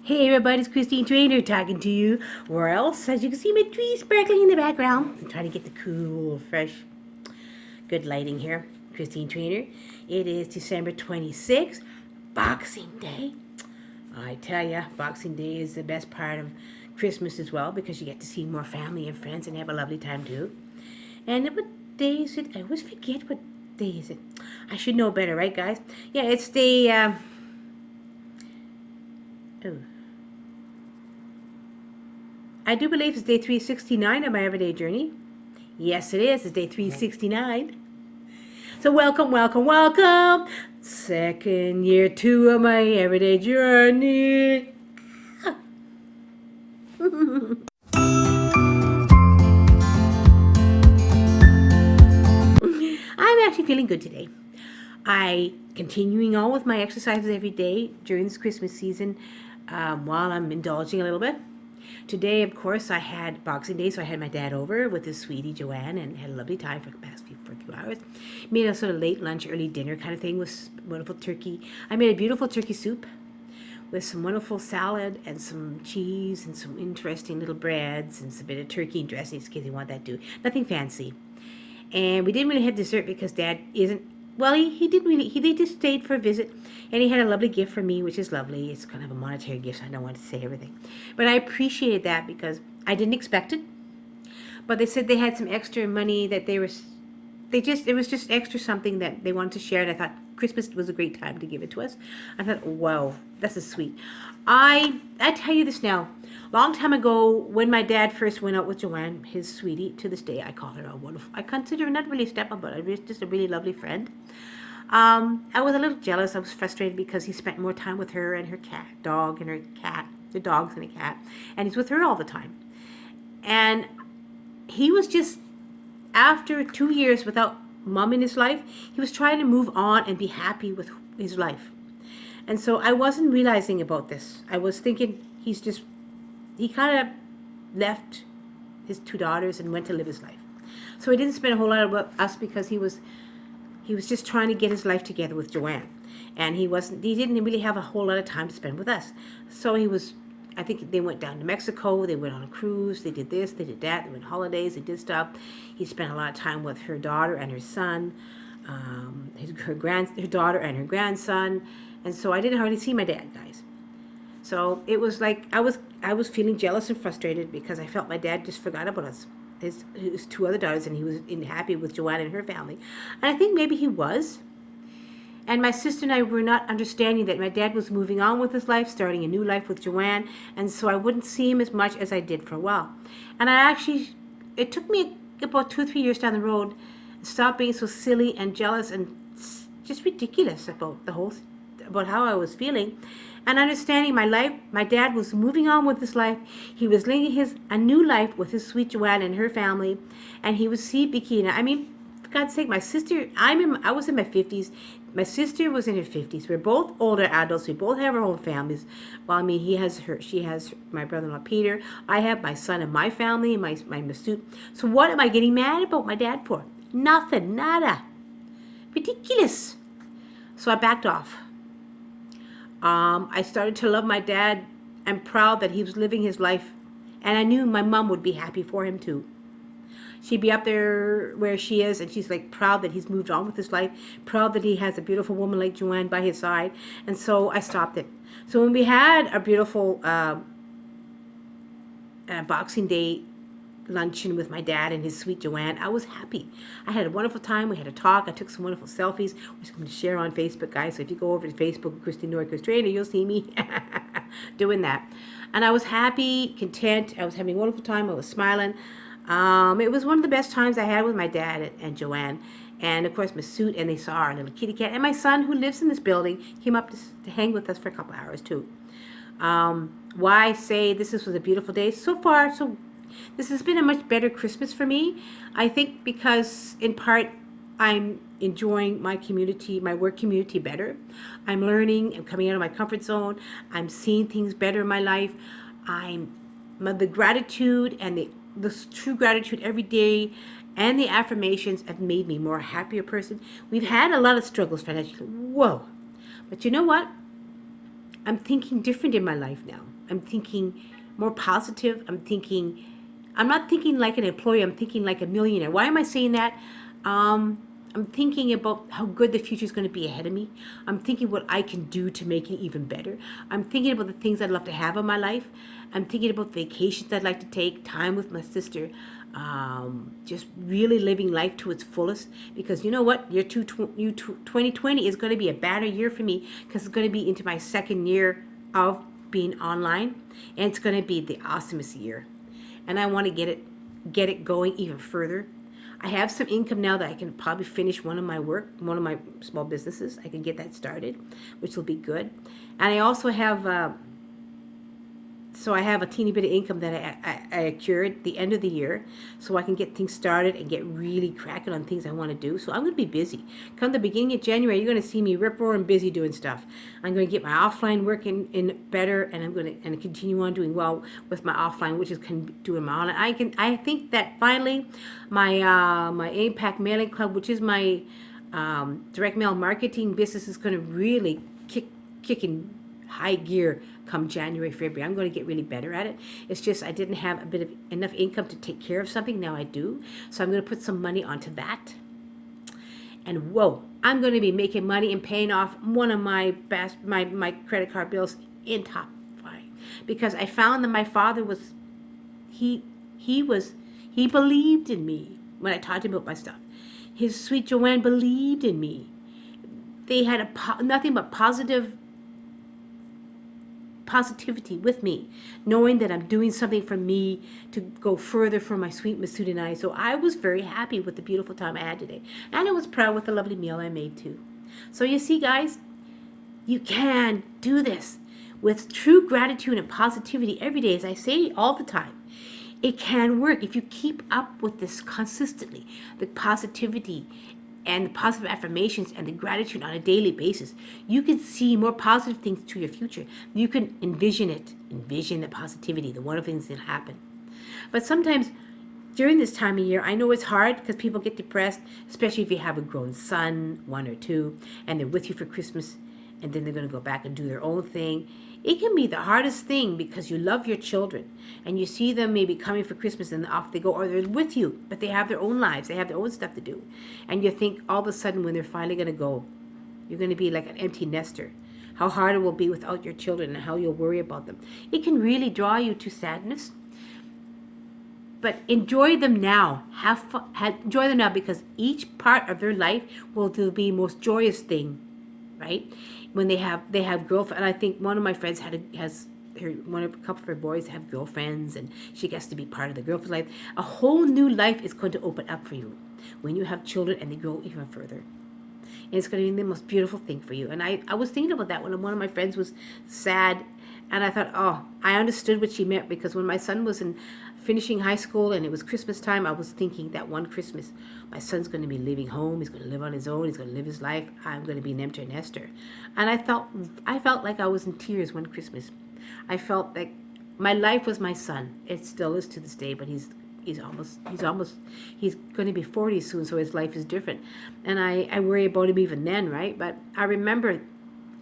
Hey everybody, it's Christine Trainor talking to you. Or else, as you can see my tree sparkling in the background. I'm trying to get the cool, fresh, good lighting here. Christine Trainor. It is December 26th, Boxing Day. I tell ya, Boxing Day is the best part of Christmas as well because you get to see more family and friends and have a lovely time too. And what day is it? I always forget what day is it. I should know better, right guys? Yeah, it's the... oh. I do believe it's day 369 of my everyday journey. Yes, it is. It's day 369. So welcome, welcome, welcome. Second year 2 of my everyday journey. I'm actually feeling good today. I continuing on with my exercises every day during this Christmas season while I'm indulging a little bit. Today, of course, I had Boxing Day, so I had my dad over with his sweetie Joanne and had a lovely time for a few hours. Made a sort of late lunch, early dinner kind of thing with wonderful turkey. I made a beautiful turkey soup with some wonderful salad and some cheese and some interesting little breads and some bit of turkey and dressing in case you want that too. Nothing fancy. And we didn't really have dessert because Dad isn't, well, he didn't really, they just stayed for a visit. And he had a lovely gift for me, which is lovely. It's kind of a monetary gift, so I don't want to say everything. But I appreciated that because I didn't expect it. But they said they had some extra money that it was just extra something that they wanted to share. And I thought Christmas was a great time to give it to us. I thought, wow, this is sweet. I tell you this now. Long time ago, when my dad first went out with Joanne, his sweetie, to this day, I call her a wonderful, I consider her not really a stepmom, but just a really lovely friend. I was a little jealous. I was frustrated because he spent more time with her and her dog and her cat, the dogs and a cat, and he's with her all the time. And he was just, after 2 years without mom in his life, he was trying to move on and be happy with his life. And so I wasn't realizing about this. I was thinking he kind of left his 2 daughters and went to live his life. So he didn't spend a whole lot with us because he was just trying to get his life together with Joanne. And he didn't really have a whole lot of time to spend with us. So I think they went down to Mexico, they went on a cruise, they did this, they did that, they went on holidays, they did stuff. He spent a lot of time with her daughter and her son, her daughter and her grandson. And so I didn't hardly see my dad, guys. So it was like I was feeling jealous and frustrated because I felt my dad just forgot about us, his 2 other daughters, and he was happy with Joanne and her family. And I think maybe he was. And my sister and I were not understanding that my dad was moving on with his life, starting a new life with Joanne, and so I wouldn't see him as much as I did for a while. And it took me about 2 or 3 years down the road to stop being so silly and jealous and just ridiculous about how I was feeling. And understanding my life, my dad was moving on with his life. He was living a new life with his sweet Joanne and her family, and he was Bikina. I mean, for God's sake, my sister, I was in my 50s. My sister was in her 50s. We're both older adults. We both have our own families. Well, I mean, she has my brother-in-law Peter. I have my son and my family, my Masood. So what am I getting mad about my dad for? Nothing, nada. Ridiculous. So I backed off. I started to love my dad. I'm proud that he was living his life. And I knew my mom would be happy for him too. She'd be up there where she is, and she's like proud that he's moved on with his life, proud that he has a beautiful woman like Joanne by his side. And so I stopped it. So when we had a beautiful Boxing Day luncheon with my dad and his sweet Joanne, I was happy. I had a wonderful time. We had a talk. I took some wonderful selfies, which I'm going to share on Facebook, guys. So if you go over to Facebook, Christine Trainor, you'll see me doing that. And I was happy, content. I was having a wonderful time. I was smiling. It was one of the best times I had with my dad and Joanne. And of course, Masood, and they saw our little kitty cat. And my son, who lives in this building, came up to hang with us for a couple hours too. Why say this was a beautiful day? So far, this has been a much better Christmas for me. I think because, in part, I'm enjoying my community, my work community better. I'm learning. I'm coming out of my comfort zone. I'm seeing things better in my life. The gratitude and the true gratitude every day and the affirmations have made me more happier person. We've had a lot of struggles financially. Whoa. But you know what? I'm thinking different in my life now. I'm thinking more positive. I'm not thinking like an employee. I'm thinking like a millionaire. Why am I saying that? I'm thinking about how good the future is going to be ahead of me. I'm thinking what I can do to make it even better. I'm thinking about the things I'd love to have in my life. I'm thinking about vacations I'd like to take, time with my sister, just really living life to its fullest. Because you know what? 2020 is going to be a better year for me because it's going to be into my second year of being online, and it's going to be the awesomest year. And I want to get it going even further. I have some income now that I can probably finish one of my small businesses. I can get that started, which will be good. And I also have so I have a teeny bit of income that I accrued at the end of the year, so I can get things started and get really cracking on things I want to do. So I'm going to be busy. Come the beginning of January, you're going to see me rip roaring busy doing stuff. I'm going to get my offline work in better, and I'm going to continue on doing well with my offline, which is doing my online. I think that finally my Impact Mailing Club, which is my direct mail marketing business, is going to really kick in high gear come January, February. I'm going to get really better at it. It's just I didn't have a bit of enough income to take care of something. Now I do. So I'm going to put some money onto that. And whoa, I'm going to be making money and paying off one of my my credit card bills in top 5. Because I found that my father was he believed in me when I talked to him about my stuff. His sweet Joanne believed in me. They had nothing but positivity with me, knowing that I'm doing something for me to go further for my sweet Masood and I. So I was very happy with the beautiful time I had today. And I was proud with the lovely meal I made too. So you see, guys, you can do this with true gratitude and positivity every day, as I say all the time. It can work if you keep up with this consistently, the positivity and the positive affirmations and the gratitude on a daily basis. You can see more positive things to your future. You can envision the positivity, the wonderful things that happen. But sometimes during this time of year, I know it's hard because people get depressed, especially if you have a grown son, 1 or 2, and they're with you for Christmas, and then they're going to go back and do their own thing. It can be the hardest thing because you love your children and you see them maybe coming for Christmas and off they go, or they're with you, but they have their own lives. They have their own stuff to do. And you think all of a sudden when they're finally going to go, you're going to be like an empty nester. How hard it will be without your children and how you'll worry about them. It can really draw you to sadness. But enjoy them now. Have fun. Enjoy them now because each part of their life will be the most joyous thing, right? When they have girlfriend, and I think one of my friends a couple of her boys have girlfriends, and she gets to be part of the girlfriend's life. A whole new life is going to open up for you when you have children and they grow even further. And it's going to be the most beautiful thing for you. And I was thinking about that when one of my friends was sad, and I thought, oh, I understood what she meant, because when my son was finishing high school and it was Christmas time, I was thinking that one Christmas my son's going to be leaving home, he's going to live on his own, he's going to live his life, I'm going to be an empty nester. And I felt like I was in tears one Christmas. I felt like my life was my son. It still is to this day, but he's going to be 40 soon, so his life is different. And I worry about him even then, right? But I remember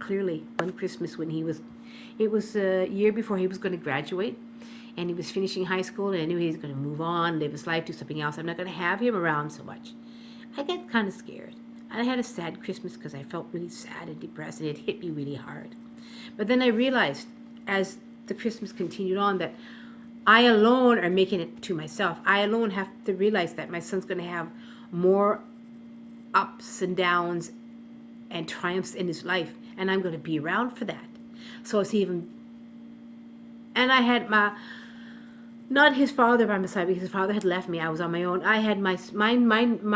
clearly one Christmas when it was a year before he was going to graduate, and he was finishing high school, and I knew he was going to move on, live his life, do something else. I'm not going to have him around so much. I got kind of scared. I had a sad Christmas because I felt really sad and depressed, and it hit me really hard. But then I realized as the Christmas continued on that I alone are making it to myself. I alone have to realize that my son's going to have more ups and downs and triumphs in his life, and I'm going to be around for that. So it's even, and I had not his father by my side, because his father had left me. I was on my own. I had my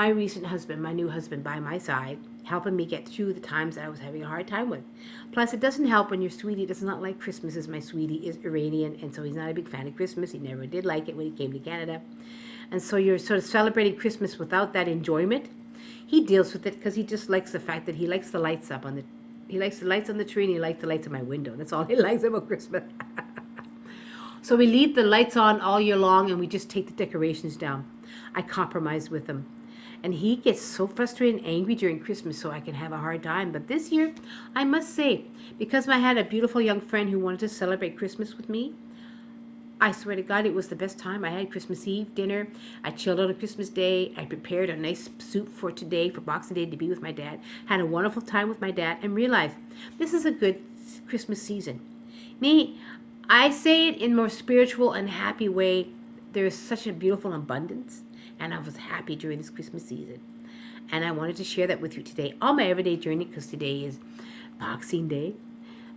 recent husband, my new husband, by my side, helping me get through the times that I was having a hard time with. Plus, it doesn't help when your sweetie does not like Christmas, as my sweetie is Iranian, and so he's not a big fan of Christmas. He never did like it when he came to Canada. And so you're sort of celebrating Christmas without that enjoyment. He deals with it because he just likes the fact that he likes the lights up on the, he likes the lights on the tree, and he likes the lights on my window. That's all he likes about Christmas. So we leave the lights on all year long, and we just take the decorations down. I compromise with him. And he gets so frustrated and angry during Christmas, so I can have a hard time. But this year, I must say, because I had a beautiful young friend who wanted to celebrate Christmas with me, I swear to God, it was the best time. I had Christmas Eve dinner. I chilled out on Christmas Day. I prepared a nice soup for today, for Boxing Day, to be with my dad. Had a wonderful time with my dad and realized this is a good Christmas season. Me, I say it in more spiritual and happy way. There is such a beautiful abundance, and I was happy during this Christmas season. And I wanted to share that with you today on my everyday journey, because today is Boxing Day.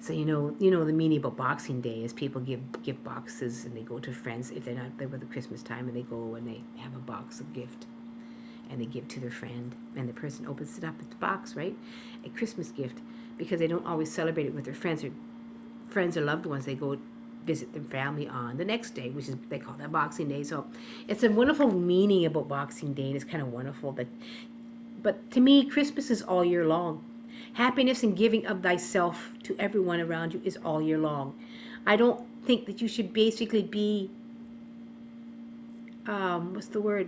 So you know the meaning about Boxing Day is people give boxes and they go to friends if they're not there with the Christmas time, and they go and they have a box of gift and they give to their friend, and the person opens it up at the box, right? A Christmas gift, because they don't always celebrate it with their friends or loved ones. They go visit their family on the next day, which is, they call that Boxing Day. So it's a wonderful meaning about Boxing Day, and it's kind of wonderful that. But to me, Christmas is all year long. Happiness and giving of thyself to everyone around you is all year long. I don't think that you should basically be, what's the word,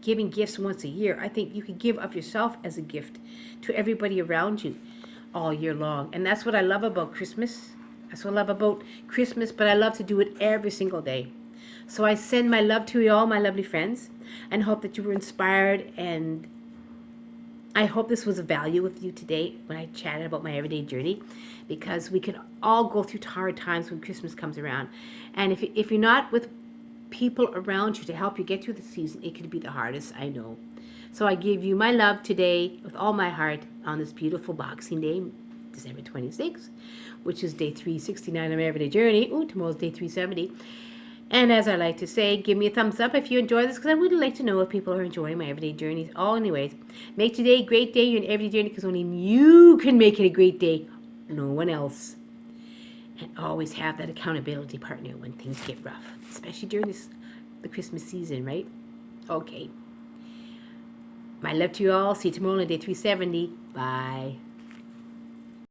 giving gifts once a year. I think you could give of yourself as a gift to everybody around you all year long. And that's what I love about Christmas. That's what I love about Christmas, but I love to do it every single day. So I send my love to you all, my lovely friends, and hope that you were inspired, and I hope this was of value with you today when I chatted about my everyday journey, because we can all go through hard times when Christmas comes around. And if you're not with people around you to help you get through the season, it could be the hardest, I know. So I give you my love today with all my heart on this beautiful Boxing Day, December 26th, which is day 369 of my everyday journey. Oh, tomorrow's day 370. And as I like to say, give me a thumbs up if you enjoy this, because I would like to know if people are enjoying my everyday journeys. Anyways, make today a great day. You're an everyday journey, because only you can make it a great day. No one else. And always have that accountability partner when things get rough, especially during the Christmas season, right? Okay. My love to you all. See you tomorrow on day 370. Bye.